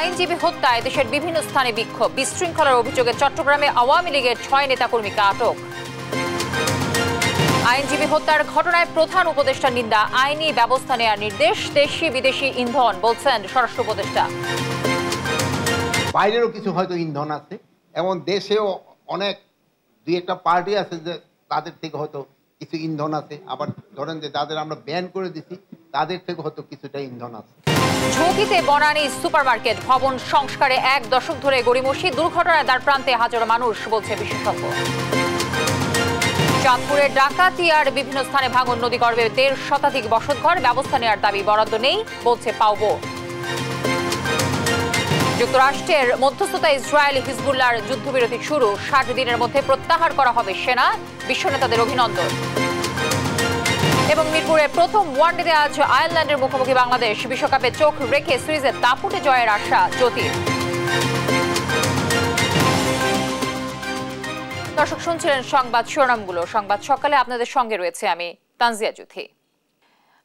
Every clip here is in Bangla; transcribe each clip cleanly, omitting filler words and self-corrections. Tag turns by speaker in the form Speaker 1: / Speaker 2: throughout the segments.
Speaker 1: আইনজীবী হত্যায় দেশের বিভিন্ন স্থানে বিক্ষোভ, বিশৃঙ্খলার অভিযোগে চট্টগ্রামে আওয়ামী লীগের 6 নেতাকর্মীকে আটক। আইনজীবী হত্যার ঘটনায় প্রধান উপদেষ্টার নিন্দা, আইনি ব্যবস্থা নেওয়ার নির্দেশ। দেশি বিদেশি ইন্ধন বলছেন স্বরাষ্ট্র উপদেষ্টা।
Speaker 2: বাইরেরও কিছু হয়তো ইন্ধন আছে এবং দেশেও অনেক দুই একটা পার্টি আছে যে তাদের থেকে হয়তো কিছু ইন্ধন আছে, আবার ধরেন যে যাদের আমরা ব্যান করে দিচ্ছি তাদের থেকে হয়তো কিছুটা ইন্ধন আছে।
Speaker 1: ঝুঁকিতে বনানী সুপারমার্কেট ভবন সংস্কারে 1 দশক ধরে গড়িমসি, দুর্ঘটনায় দ্বার প্রান্তে হাজারো মানুষ বলছে বিশেষজ্ঞ। চাঁদপুরের ডাকাতিয়ার বিভিন্ন স্থানে ভাঙন, নদীগর্ভে 1.5 শতাধিক বসতঘর, ব্যবস্থা নেওয়ার দাবি, বরাদ্দ নেই বলছে পাওবো। যুক্তরাষ্ট্রের মধ্যস্থতা ইসরায়েল হিজবুল্লাহর যুদ্ধবিরতি শুরু, 60 দিনের মধ্যে প্রত্যাহার করা হবে সেনা, বিশ্ব নেতাদের অভিনন্দন। এবং মিরপুরে প্রথম ওয়ানডেতে আজ আয়ারল্যান্ডের মুখোমুখি বাংলাদেশ, বিশ্বকাপে চোখ রেখে সিরিজের দাপুটে জয়ের আশা জ্যোতির। দর্শক শুনছিলেন সংবাদ শিরোনামগুলো। সংবাদ সকালে আপনাদের সঙ্গে রয়েছে আমি তানজিয়া জুথি।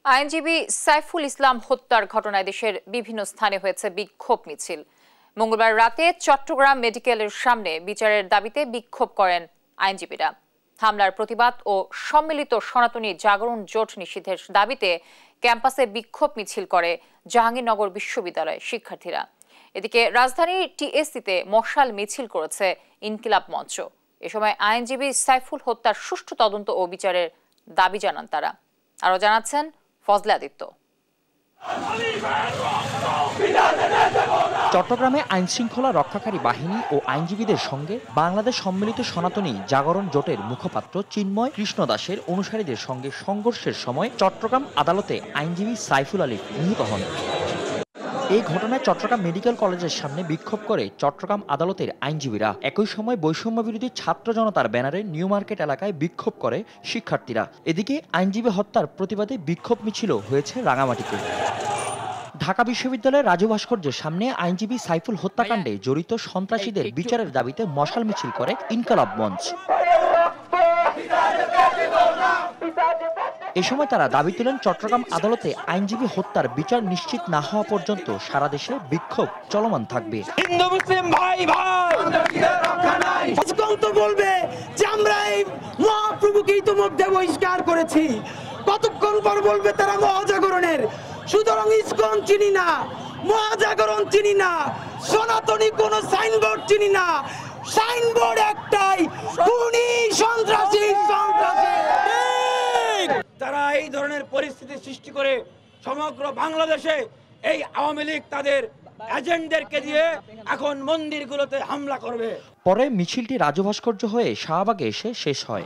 Speaker 1: আইনজীবী সাইফুল ইসলাম হত্যার ঘটনায় দেশের বিভিন্ন স্থানে হয়েছে বিক্ষোভ মিছিল। মঙ্গলবার রাতে চট্টগ্রাম মেডিকেলের সামনে বিচারের দাবিতে বিক্ষোভ করেন আইনজীবীরা। হামলার প্রতিবাদ ও সম্মিলিত সনাতনী জাগরণ জোট নিষিদ্ধের দাবিতে ক্যাম্পাসে বিক্ষোভ মিছিল করে জাহাঙ্গীরনগর বিশ্ববিদ্যালয়ের শিক্ষার্থীরা। এদিকে রাজধানীর টিএসসিতে মশাল মিছিল করেছে ইনকিলাব মঞ্চ। এ সময় আইনজীবী সাইফুল হত্যার সুষ্ঠু তদন্ত ও বিচারের দাবি জানান তারা। আরো জানাচ্ছেন ফজলে আদিত্য।
Speaker 3: চট্টগ্রামে আইন শৃঙ্খলা রক্ষাকারী বাহিনী ও আইনজীবীদের সঙ্গে বাংলাদেশ সম্মিলিত সনাতনী জাগরণ জোটের মুখপাত্র চিন্ময় কৃষ্ণ দাসের অনুসারীদের সঙ্গে সংঘর্ষের সময় চট্টগ্রাম আদালতে আইনজীবী সাইফুল আলী নিহত হন। এই ঘটনায় চট্টগ্রাম মেডিকেল কলেজের সামনে বিক্ষোভ করে চট্টগ্রাম আদালতের আইনজীবীরা। একই সময় বৈষম্য বিরোধী ছাত্র জনতার ব্যানারে নিউ মার্কেট এলাকায় বিক্ষোভ করে শিক্ষার্থীরা। এদিকে আইনজীবী হত্যার প্রতিবাদে বিক্ষোভ মিছিল হয়েছে রাঙামাটিতে। ঢাকা বিশ্ববিদ্যালয়ের রাজু ভাস্কর্যের সামনে আইনজীবী সাইফুল হত্যাকাণ্ডে জড়িত সন্ত্রাসীদের বিচারের দাবিতে মশাল মিছিল করে ইনকিলাব মঞ্চ। এ সময় তারা দাবি তোলেন চট্টগ্রাম আদালতে আইনজীবী হত্যার বিচার নিশ্চিত না হওয়া পর্যন্ত সারা দেশে বিক্ষোভ চলমান থাকবে।
Speaker 4: হিন্দু মুসলিম ভাই ভাই বলবে যে আমরা এই মহাপ্রভুকে ইতিমধ্যে বহিষ্কার করেছি, কতক্ষণ পর বলবে তারা মহাজাগরণের। সুতরাং ইসকন চিনি না, মহাজাগরণ চিনি না, সনাতনী কোন সাইনবোর্ড চিনি না। সাইনবোর্ড একটাই, খুনি সন্ত্রাসী সন্ত্রাসী। তারা এই ধরনের পরিস্থিতি সৃষ্টি করে সমগ্র বাংলাদেশে এই আওয়ামী লীগ তাদের এজেন্টদেরকে দিয়ে এখন মন্দিরগুলোতে হামলা করবে।
Speaker 3: পরে মিছিলটি রাজু ভাস্কর্য হয়ে শাহবাগে এসে শেষ হয়।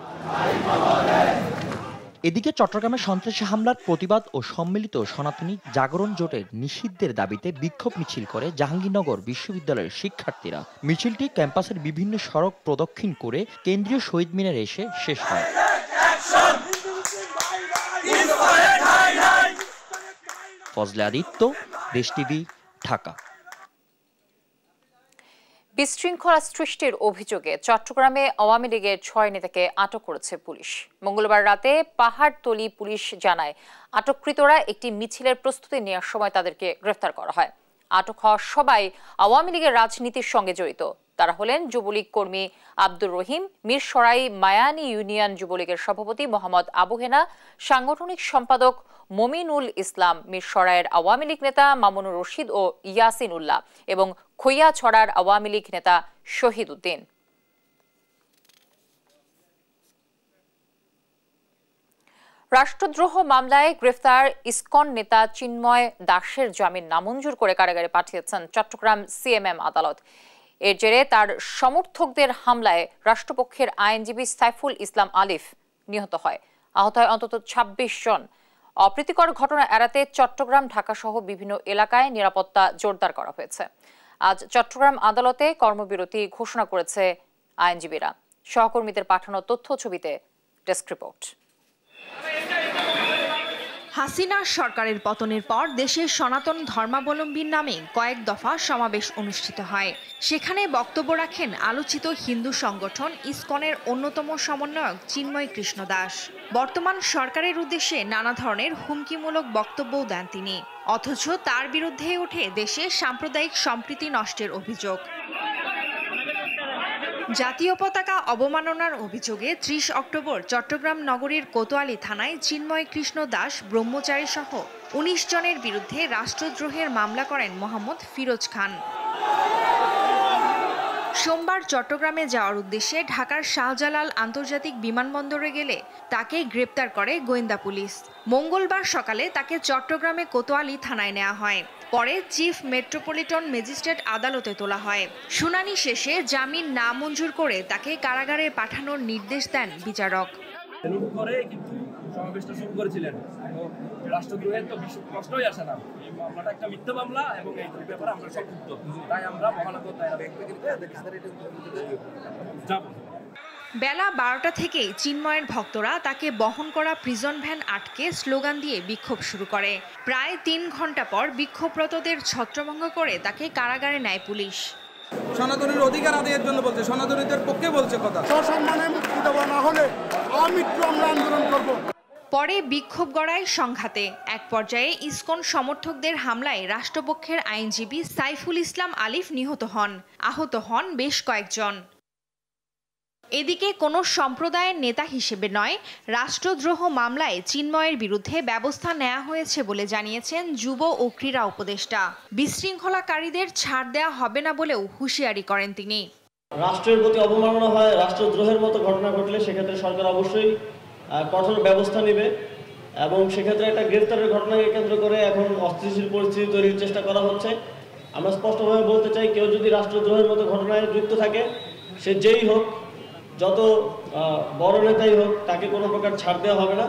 Speaker 3: এদিকে চট্টগ্রামে সন্ত্রাসী হামলার প্রতিবাদ ও সম্মিলিত সনাতনী জাগরণ জোটের নিষিদ্ধের দাবিতে বিক্ষোভ মিছিল করে জাহাঙ্গীরনগর বিশ্ববিদ্যালয়ের শিক্ষার্থীরা। মিছিলটি ক্যাম্পাসের বিভিন্ন সড়ক প্রদক্ষিণ করে কেন্দ্রীয় শহীদ মিনারে এসে শেষ হয়। ফজলে আদিত্য, দেশ টিভি, ঢাকা।
Speaker 1: বিশৃঙ্খলা সৃষ্টির অভিযোগে চট্টগ্রামে আওয়ামী লীগের 6 নেতাকে আটক করেছে পুলিশ। মঙ্গলবার রাতে পাহাড়তলী পুলিশ জানায়, আটককৃতরা একটি মিছিলের প্রস্তুতি নেওয়ার সময় তাদেরকে গ্রেফতার করা হয়। আটক হওয়া সবাই আওয়ামী লীগের রাজনীতির সঙ্গে জড়িত। তারা হলেন যুবলীগ কর্মী আব্দুর রহিম, মিরসরাই মায়ানী ইউনিয়ন যুবলীগের সভাপতি মোহাম্মদ আবু হেনা, সাংগঠনিক সম্পাদক মমিনুল ইসলাম, মিরসরাইয়ের আওয়ামী লীগ নেতা মামুনুর রশিদ ও ইয়াসিন উল্লাহ এবং খৈয়াছড়ার আওয়ামী লীগ নেতা শহীদ উদ্দিন। রাষ্ট্রদ্রোহ মামলায় গ্রেফতার ইসকন নেতা চিন্ময় দাসের জামিন নামঞ্জুর করে কারাগারে পাঠিয়েছেন চট্টগ্রাম সিএমএম আদালত। এর জেরে তার সমর্থকদের হামলায় রাষ্ট্রপক্ষের আইনজীবী সাইফুল ইসলাম আলিফ নিহত হয়। আহত হয় অন্তত 26 জন। অপ্রীতিকর ঘটনা এড়াতে চট্টগ্রাম, ঢাকা সহ বিভিন্ন এলাকায় নিরাপত্তা জোরদার করা হয়েছে। আজ চট্টগ্রাম আদালতে কর্মবিরতি ঘোষণা করেছে আইনজীবীরা। সহকর্মীদের পাঠানো তথ্য ছবিতে ডেস্ক রিপোর্ট।
Speaker 5: হাসিনা সরকারের পতনের পর দেশের সনাতন ধর্মাবলম্বীর নামে কয়েক দফা সমাবেশ অনুষ্ঠিত হয়। সেখানে বক্তব্য রাখেন আলোচিত হিন্দু সংগঠন ইসকনের অন্যতম সমন্বয়ক চিন্ময় কৃষ্ণ দাস। বর্তমান সরকারের উদ্দেশ্যে নানা ধরনের হুমকিমূলক বক্তব্যও দেন তিনি। অথচ তার বিরুদ্ধে ওঠে দেশে সাম্প্রদায়িক সম্প্রীতি নষ্টের অভিযোগ। জাতীয় পতাকা অবমাননার অভিযোগে ৩০ অক্টোবর চট্টগ্রাম নগরীর কোতোয়ালি থানায় চিন্ময় কৃষ্ণ দাস ব্রহ্মচারী সহ ১৯ জনের বিরুদ্ধে রাষ্ট্রদ্রোহের মামলা করেন মোহাম্মদ ফিরোজ খান। সোমবার চট্টগ্রামে যাওয়ার উদ্দেশ্যে ঢাকার শাহজালাল আন্তর্জাতিক বিমানবন্দরে গেলে তাকে গ্রেপ্তার করে গোয়েন্দা পুলিশ। মঙ্গলবার সকালে তাকে চট্টগ্রামে কোতোয়ালি থানায় নেওয়া হয়। পরে চিফ মেট্রোপলিটন ম্যাজিস্ট্রেট আদালতে তোলা হয়। শুনানি শেষে জামিন না মঞ্জুর করে তাকে কারাগারে পাঠানোর নির্দেশ দেন বিচারক।
Speaker 6: সমাবেশটা শুরু করেছিলেন, রাষ্ট্রদ্রোহের তো প্রশ্নই আসে না। এই মামলাটা একটা মিথ্যা মামলা এবং এই ব্যাপারে আমরা সংযুক্ত, তাই আমরা মহানগর যাব।
Speaker 5: বেলা ১২টা থেকেই চিন্ময়ের ভক্তরা তাকে বহন করা প্রিজন ভ্যান আটকে স্লোগান দিয়ে বিক্ষোভ শুরু করে। প্রায় ৩ ঘন্টা পর বিক্ষোভরতদের ছত্রভঙ্গ করে তাকে কারাগারে নেয় পুলিশ।
Speaker 7: সনাতনীর অধিকার আদায়ের জন্য বলছে, সনাতনীদের পক্ষে বলছে কথা।
Speaker 8: সসম্মানে মুক্তি দেব, না হলে আমৃত্যু আমরা আন্দোলন করব।
Speaker 5: পরে বিক্ষোভ গড়ায় সংঘাতে। এক পর্যায়ে ইসকন সমর্থকদের হামলায় রাষ্ট্রপক্ষের আইনজীবী সাইফুল ইসলাম আলিফ নিহত হন। আহত হন বেশ কয়েকজন। এদিকে কোনো সম্প্রদায়ের নেতা হিসেবে নয়, রাষ্ট্রদ্রোহ মামলায় চিন্ময়ের বিরুদ্ধে ব্যবস্থা নেওয়া হয়েছে বলে জানিয়েছেন যুব ও ক্রীড়া উপদেষ্টা। বিশৃঙ্খলাকারীদের ছাড় দেওয়া হবে না বলেও হুঁশিয়ারি করেন তিনি।
Speaker 9: রাষ্ট্রের প্রতি অবমাননা হয়, রাষ্ট্রদ্রোহের মতো ঘটনা ঘটলে সেক্ষেত্রে সরকার অবশ্যই কঠোর ব্যবস্থা নেবে এবং সেক্ষেত্রে একটা গ্রেফতারের ঘটনাকে কেন্দ্র করে এখন অস্থিতিশীল পরিস্থিতি তৈরির চেষ্টা করা হচ্ছে। আমরা স্পষ্টভাবে বলতে চাই, কেউ যদি রাষ্ট্রদ্রোহের মতো ঘটনায় যুক্ত থাকে, সে যেই হোক, যত বড় নেতাই হোক, তাকে কোনো প্রকার ছাড় দেওয়া হবে না।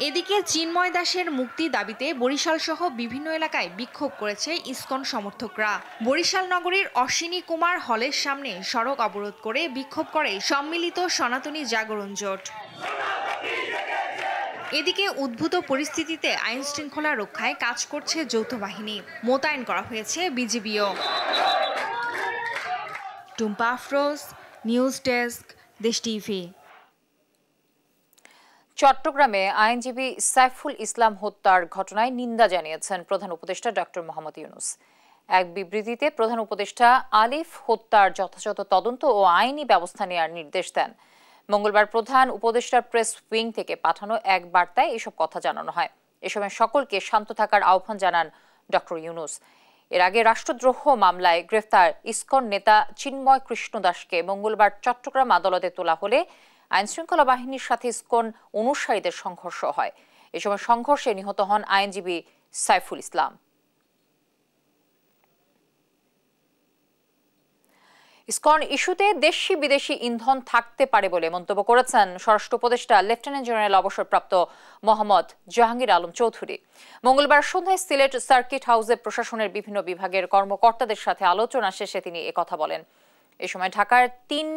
Speaker 5: এদিকে চিন্ময় দাসের মুক্তি দাবিতে বরিশাল সহ বিভিন্ন এলাকায় বিক্ষোভ করেছে ইসকন সমর্থকরা। বরিশাল নগরীর অশ্বিনী কুমার হলের সামনে সড়ক অবরোধ করে বিক্ষোভ করে সম্মিলিত সনাতনী জাগরণ জোট। এদিকে উদ্ভূত পরিস্থিতিতে আইন শৃঙ্খলা রক্ষায় কাজ করছে যৌথ বাহিনী। মোতায়েন করা হয়েছে বিজিবিও। টুম্পা আফরোজ, নিউজ ডেস্ক, দেশ টিভি।
Speaker 1: চট্টগ্রামে আইনজীবী সাইফুল ইসলাম হত্যার ঘটনায় নিন্দা জানিয়েছেন প্রধান উপদেষ্টা ডক্টর মোহাম্মদ ইউনূস। এক বিবৃতিতে প্রধান উপদেষ্টা আলিফ হত্যার যথাযথ তদন্ত ও আইনি ব্যবস্থা নেওয়ার নির্দেশ দেন। মঙ্গলবার প্রধান উপদেষ্টার প্রেস উইং থেকে পাঠানো এক বার্তায় এসব কথা জানানো হয়। এ সময় সকলকে শান্ত থাকার আহ্বান জানান ডক্টর ইউনূস। এর আগে রাষ্ট্রদ্রোহ মামলায় গ্রেফতার ইসকন নেতা চিন্ময় কৃষ্ণ দাসকে মঙ্গলবার চট্টগ্রাম আদালতে তোলা হলে আইনশৃঙ্খলা বাহিনীর সাথে ইসকন অনুসারীদের সংঘর্ষ হয়। এ সময় সংঘর্ষে নিহত হন আইনজীবী সাইফুল ইসলাম। ইসকন ইস্যুতে দেশি বিদেশি ইন্ধন থাকতে পারে বলে মন্তব্য করেছেন স্বরাষ্ট্র উপদেষ্টা লেফটেন্যান্ট জেনারেল অবসরপ্রাপ্ত মোহাম্মদ জাহাঙ্গীর আলম চৌধুরী। মঙ্গলবার সন্ধ্যায় সিলেট সার্কিট হাউসে প্রশাসনের বিভিন্ন বিভাগের কর্মকর্তাদের সাথে আলোচনা শেষে তিনি একথা বলেন। এ সময় ঢাকার 3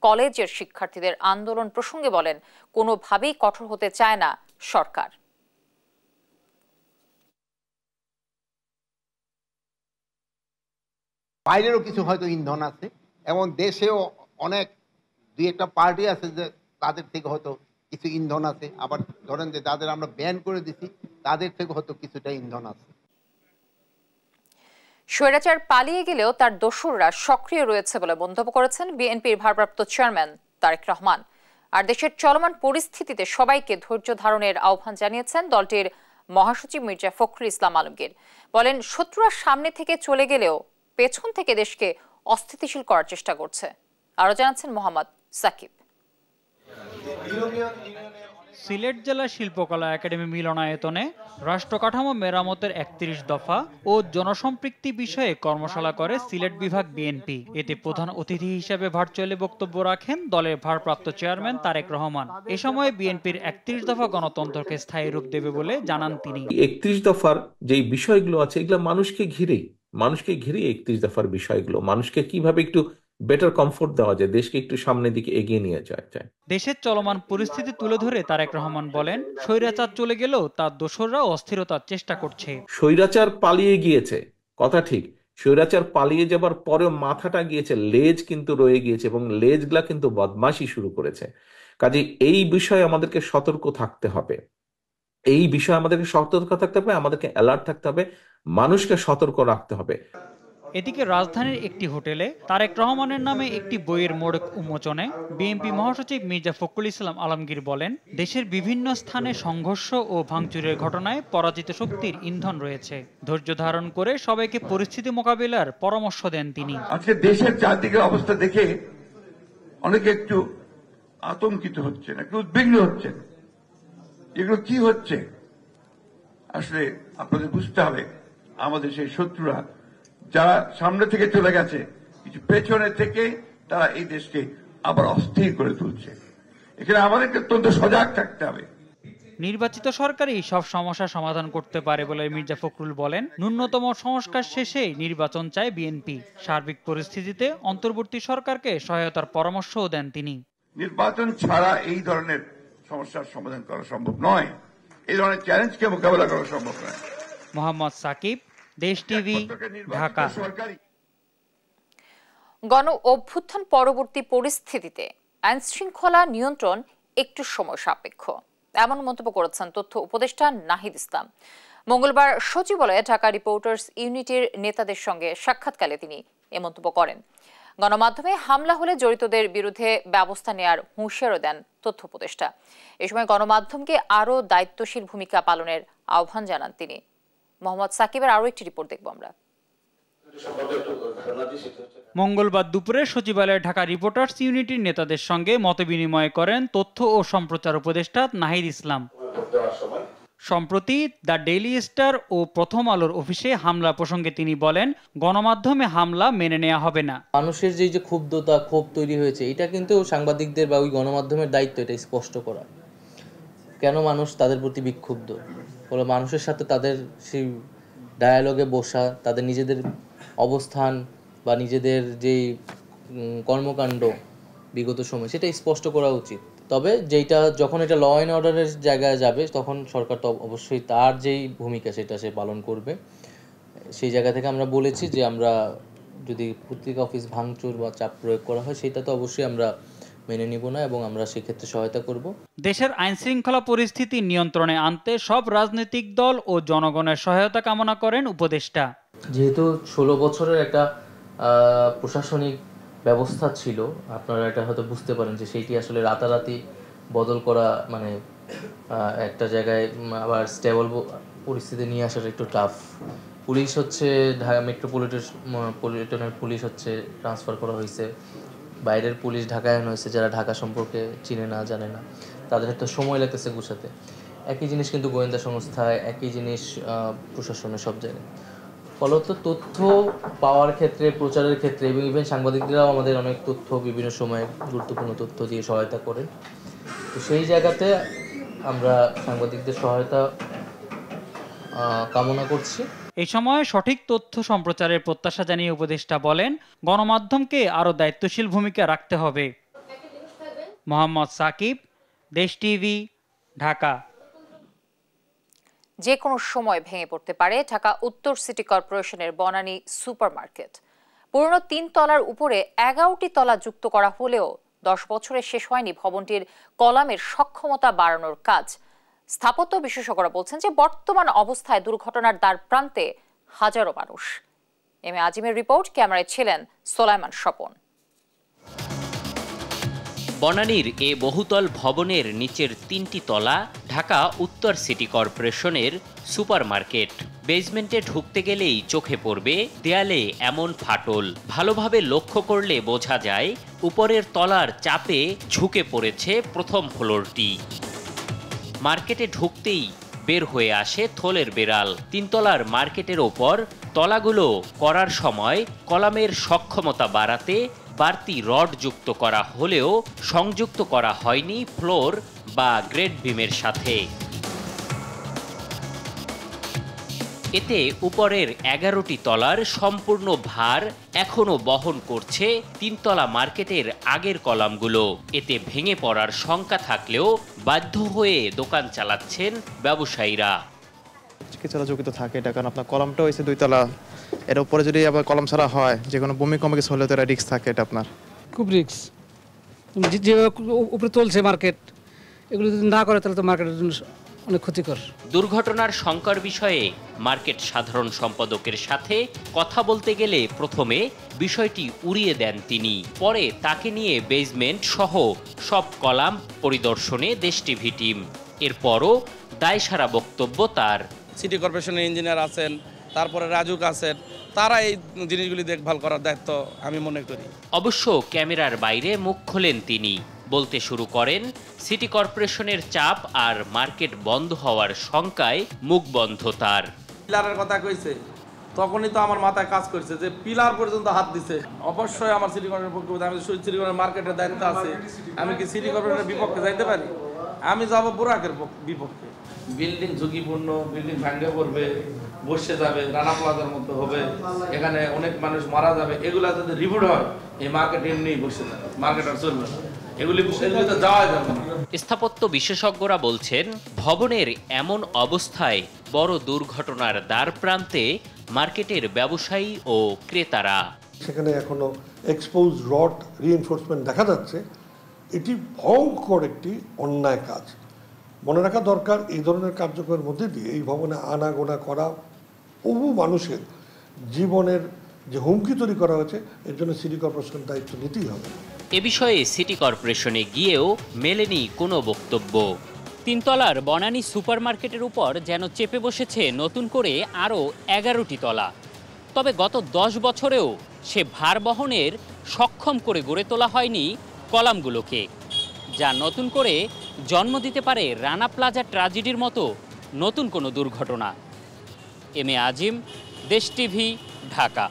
Speaker 1: কলেজের শিক্ষার্থীদের আন্দোলন প্রসঙ্গে বলেন, কোনোভাবেই কঠোর হতে চায় না সরকার।
Speaker 2: বাইরেরও কিছু হয়তো ইন্ধন আছে এবং দেশেও অনেক 2-1টা পার্টি আছে যে তাদের থেকে হয়তো কিছু ইন্ধন আছে। আবার ধরেন যে যাদের আমরা ব্যান করে দিছি তাদের থেকে হয়তো কিছুটা ইন্ধন আছে।
Speaker 1: স্বৈরাচার পালিয়ে গেলেও তার দোসররা সক্রিয় রয়েছে বলে মন্তব্য করেছেন বিএনপির ভারপ্রাপ্ত চেয়ারম্যান তারেক রহমান। আর দেশের চলমান পরিস্থিতিতে সবাইকে ধৈর্য ধারণের আহ্বান জানিয়েছেন দলটির মহাসচিব মির্জা ফখরুল ইসলাম আলমগীর। বলেন, শত্রুরা সামনে থেকে চলে গেলেও পেছন থেকে দেশকে অস্থিতিশীল করার চেষ্টা করছে। আরো জানাচ্ছেন মোহাম্মদ সাকিব।
Speaker 10: সিলেট জেলা শিল্পকলা একাডেমি মিলনায়তনে রাষ্ট্র কাঠামো মেরামতের 31 দফা ও জনসম্পৃক্তি বিষয়ে কর্মশালা করে সিলেট বিভাগ বিএনপি। এতে প্রধান অতিথি হিসেবে ভার্চুয়ালি বক্তব্য রাখেন দলের ভারপ্রাপ্ত চেয়ারম্যান তারেক রহমান। এ সময় বিএনপির 31 দফা গণতন্ত্রকে স্থায়ী রূপ দেবে বলে জানান তিনি।
Speaker 11: 31 দফার যে বিষয়গুলো আছে এগুলো মানুষকে ঘিরে 31 দফার বিষয়গুলো মানুষকে কিভাবে একটু বেটার কমফোর্ট দেওয়া যায়, দেশকে একটু সামনের দিকে এগিয়ে নিয়ে যায়।
Speaker 10: দেশের চলমান পরিস্থিতি তুলে ধরে তারেক রহমান বলেন, স্বৈরাচার চলে গেলেও তার দোসররা অস্থিরতার চেষ্টা করছে।
Speaker 11: স্বৈরাচার পালিয়ে গিয়েছে, কথা ঠিক, স্বৈরাচার পালিয়ে যাবার পরেও মাথাটা গিয়েছে, লেজ কিন্তু রয়ে গিয়েছে এবং লেজগুলা কিন্তু বদমাশি শুরু করেছে। কাজে এই বিষয়ে আমাদেরকে সতর্ক থাকতে হবে, এই বিষয়ে আমাদেরকে সতর্ক থাকতে হবে, আমাদেরকে অ্যালার্ট থাকতে হবে, মানুষকে সতর্ক রাখতে হবে।
Speaker 10: এদিকে রাজধানীর একটি হোটেলে তারেক রহমানের নামে একটি বইয়ের মোড়ক উন্মোচনে বিএনপি মহাসচিব মির্জা ফখরুল ইসলাম আলমগীর বলেন, দেশের বিভিন্ন স্থানে সংঘর্ষ ও ভাঙচুরের ঘটনায় পরাজিত শক্তির ইন্ধন রয়েছে। ধৈর্য ধারণ করে সবাইকে পরিস্থিতি মোকাবিলার পরামর্শ দেন তিনি।
Speaker 12: আজকে দেশের চারদিকের অবস্থা দেখে অনেকে একটু আতঙ্কিত হচ্ছেন, একটু উদ্বিগ্ন হচ্ছেন। এগুলো কি হচ্ছে আসলে আপনাদের বুঝতে হবে, আমাদের সেই শত্রুরা যারা সামনে থেকে চলে গেছে, কিছু পেছনে থেকে তারা এই দেশকে আবার অস্থির করে তুলছে। এখানে আমাদেরকে অত্যন্ত সজাগ থাকতে হবে।
Speaker 10: নির্বাচিত সরকারই সব সমস্যার সমাধান করতে পারে বলে মির্জা ফখরুল বলেন, ন্যূনতম সংস্কার শেষে নির্বাচন চায় বিএনপি। সার্বিক পরিস্থিতিতে অন্তর্বর্তী সরকারকে সহায়তার পরামর্শও দেন তিনি।
Speaker 12: নির্বাচন ছাড়া এই ধরনের সমস্যার সমাধান করা সম্ভব নয়, এই ধরনের চ্যালেঞ্জকে মোকাবেলা করা সম্ভব নয়।
Speaker 10: মোহাম্মদ সাকিব, দেশ টিভি, ঢাকা।
Speaker 1: গণ অভ্যুত্থান পরবর্তী পরিস্থিতিতে আইন শৃঙ্খলা নিয়ন্ত্রণ একটু সময় সাপেক্ষ, এমন মন্তব্য করেছেন তথ্য উপদেষ্টা নাহিদ ইসলাম। মঙ্গলবার সচিবালয়ে ঢাকা রিপোর্টার্স ইউনিটির নেতাদের সঙ্গে সাক্ষাৎকালে তিনি এ মন্তব্য করেন। গণমাধ্যমে হামলা হলে জড়িতদের বিরুদ্ধে ব্যবস্থা নেওয়ার হুঁশিয়ারও দেন তথ্য উপদেষ্টা। এ সময় গণমাধ্যমকে আরও দায়িত্বশীল ভূমিকা পালনের আহ্বান জানান তিনি। মোহাম্মদ সাকিবের আরও একটি রিপোর্ট দেখব আমরা।
Speaker 10: মঙ্গলবার দুপুরে সচিবালয়ে ঢাকা রিপোর্টার্স ইউনিটির নেতাদের সঙ্গে মতবিনিময় করেন তথ্য ও সম্প্রচার উপদেষ্টা নাহিদ ইসলাম। সম্প্রতি দ্য ডেইলি স্টার ও প্রথম আলোর অফিসে হামলা প্রসঙ্গে তিনি বলেন, গণমাধ্যমে হামলা মেনে নেওয়া হবে না।
Speaker 13: মানুষের যে ক্ষুব্ধতা, ক্ষোভ তৈরি হয়েছে, এটা কিন্তু সাংবাদিকদের বা ওই গণমাধ্যমের দায়িত্ব এটা স্পষ্ট করা। কেন মানুষ তাদের প্রতি বিক্ষুব্ধ, বলে মানুষের সাথে তাদের সেই ডায়ালগে বসা, তাদের নিজেদের অবস্থান বা নিজেদের যেই কর্মকাণ্ড বিগত সময় সেটা স্পষ্ট করা উচিত। তবে যেটা যখন এটা ল অ্যান্ড অর্ডারের জায়গায় যাবে তখন সরকার তো অবশ্যই তার যেই ভূমিকা সেটা সে পালন করবে। সেই জায়গা থেকে আমরা বলেছি যে আমরা যদি পত্রিকা অফিস ভাঙচুর বা চাপ প্রয়োগ করা হয় সেটা তো অবশ্যই আমরা মেনে নিব না এবং আমরা সেক্ষেত্রে সহায়তা করব।
Speaker 10: দেশের আইন শৃঙ্খলা পরিস্থিতি নিয়ন্ত্রণে আনতে সব রাজনৈতিক দল ও জনগণের সহায়তা কামনা করেন উপদেষ্টা।
Speaker 13: যেহেতু 16 বছরের একটা প্রশাসনিক ব্যবস্থা ছিল, আপনারা এটা হয়তো বুঝতে পারেন যে সেইটি আসলে রাতারাতি বদল করা মানে একটা জায়গায় আবার স্টেবল পরিস্থিতি নিয়ে আসাটা একটু টাফ। পুলিশ হচ্ছে ঢাকা মেট্রোপলিটনের পুলিশ হচ্ছে ট্রান্সফার করা হয়েছে, বাইরের পুলিশ ঢাকায় আনা হয়েছে, যারা ঢাকা সম্পর্কে চিনে না জানে না, তাদের একটা সময় লাগতেছে গুছাতে। একই জিনিস কিন্তু গোয়েন্দা সংস্থায়, একই জিনিস প্রশাসনের সব জায়গায়। ফলত তথ্য পাওয়ার ক্ষেত্রে, প্রচারের ক্ষেত্রে এবং ইভেন সাংবাদিকরাও আমাদের অনেক তথ্য বিভিন্ন সময়ে গুরুত্বপূর্ণ তথ্য দিয়ে সহায়তা করে। তো সেই জায়গাতে আমরা সাংবাদিকদের সহায়তা কামনা করছি।
Speaker 10: এই সময় সঠিক তথ্য সম্প্রচারের প্রত্যাশা জানিয়ে উপদেষ্টা বলেন, গণমাধ্যমকে আরও দায়িত্বশীল ভূমিকা রাখতে হবে। মোহাম্মদ সাকিব, দেশ টিভি, ঢাকা।
Speaker 1: যে কোনো সময় ভেঙে পড়তে পারে ঢাকা উত্তর সিটি কর্পোরেশনের বনানী সুপারমার্কেট। পুরনো 3 তলার উপরে 11টি তলা যুক্ত করা হলেও 10 বছরে শেষ হয়নি ভবনটির কলামের সক্ষমতা বাড়ানোর কাজ। স্থাপত্য বিশেষজ্ঞরা বলছেন যে বর্তমান অবস্থায় দুর্ঘটনার দ্বার প্রান্তে হাজারো মানুষ। এম এ আজিমের রিপোর্ট, ক্যামেরায় ছিলেন সোলাইমান স্বপন।
Speaker 14: বনানীর এ বহুতল ভবনের নিচের 3টি তলা ঢাকা উত্তর সিটি কর্পোরেশনের সুপারমার্কেট। বেসমেন্টে ঢুকতে গেলেই চোখে পড়বে দেয়ালে এমন ফাটল। ভালোভাবে লক্ষ্য করলে বোঝা যায় উপরের তলার চাপে ঝুঁকে পড়েছে প্রথম ফ্লোরটি। মার্কেটে ঢুকতেই বের হয়ে আসে থলের বেড়াল। 3 তলার মার্কেটের ওপর তলাগুলো করার সময় কলামের সক্ষমতা বাড়াতে বাড়তি রড যুক্ত করা হলেও সংযুক্ত করা হয়নি ফ্লোর বা গ্রেড বিমের সাথে। এতে উপরের 11টি তলার সম্পূর্ণ ভার এখনো বহন করছে 3 তলা মার্কেটের আগের কলামগুলো। এতে ভেঙে পড়ার শঙ্কা থাকলেও বাধ্য হয়ে দোকান চালাচ্ছেন ব্যবসায়ীরা।
Speaker 15: চিকিৎসা ঝুঁকি তো থাকে, এটা কারণ আপনার কলামটা হয়েছে 2 তলা, এর উপরে যদি আবার কলম ছাড়া হয় যে কোনো ভূমিকম্প কিছু হলে তো এটা রিস্ক থাকে, এটা আপনার
Speaker 16: খুব রিস্ক। যে উপরে তুলছে মার্কেট, এগুলো যদি না করে তাহলে তো মার্কেটের জন্য অনেক ক্ষতিকর।
Speaker 14: দুর্ঘটনার শঙ্কার বিষয়ে মার্কেট সাধারণ সম্পাদকের সাথে কথা বলতে গেলে প্রথমে বিষয়টি উড়িয়ে দেন তিনি। পরে তাকে নিয়ে বেসমেন্ট সহ সব কলাম পরিদর্শনে দেশ টিভি টিম। এরপরও দায়সারা বক্তব্য তার।
Speaker 7: সিটি কর্পোরেশনের ইঞ্জিনিয়ার আছেন, তারপরে রাজুক আছেন, তারা এই জিনিসগুলি দেখভাল করার দায়িত্ব আমি মনে করি।
Speaker 14: অবশ্য ক্যামেরার বাইরে মুখ খোলেন তিনি, বলতে শুরু করেন সিটি কর্পোরেশনের চাপ আর মার্কেট বন্ধ হওয়ার শঙ্কায় মুখ বন্ধ তার।
Speaker 7: পিলারের কথা কইছে, তখনই তো আমার মাথায় কাজ করছে যে পিলার পর্যন্ত হাত দিছে। অবশ্যই আমার সিটি কর্পোরেশনের পক্ষে, আমি সিটি কর্পোরেশনের মার্কেটের দায়িত্ব আছে, আমি কি সিটি কর্পোরেশনের বিপক্ষে যাইতে পারি? আমি যাবো বুরাকের বিপক্ষে। বিল্ডিং ঝুঁকিপূর্ণ, বিল্ডিং ভাঙে পড়বে, বসে যাবে, রানা প্লাজার মতো হবে, এখানে অনেক মানুষ মারা যাবে। এগুলা যদি রিপোর্ট হয় এই মার্কেট এমনি বসে যাবে, মার্কেট আর চলবে না, এগুলি তো যাওয়া যাবে না।
Speaker 14: স্থাপত্য বিশেষজ্ঞরা বলছেন ভবনের এমন অবস্থায় বড় দুর্ঘটনার দ্বার প্রান্তে মার্কেটের ব্যবসায়ী ও ক্রেতারা।
Speaker 17: সেখানে এখনো এক্সপোজ রড রিইনফোর্সমেন্ট দেখা যাচ্ছে, এটি ভয়ঙ্কর একটি অন্যায় কাজ। মনে রাখা দরকার, এই ধরনের কার্যক্রমের মধ্যে দিয়ে এই ভবনে আনাগোনা করা বহু মানুষের জীবনের যে হুমকি তৈরি করা হয়েছে, এর জন্য সিটি কর্পোরেশন দায়িত্ব নিতেই হবে।
Speaker 14: এ বিষয়ে সিটি কর্পোরেশনে গিয়েও মেলেনি কোনো বক্তব্য। 3 তলার বনানী সুপারমার্কেটের উপর যেন চেপে বসেছে নতুন করে আরও 11টি তলা। তবে গত 10 বছরেও সে ভার বহনের সক্ষম করে গড়ে তোলা হয়নি কলামগুলোকে, যা নতুন করে জন্ম দিতে পারে রানা প্লাজা ট্র্যাজেডির মতো নতুন কোনো দুর্ঘটনা। এম এ আজিম, দেশ টিভি, ঢাকা।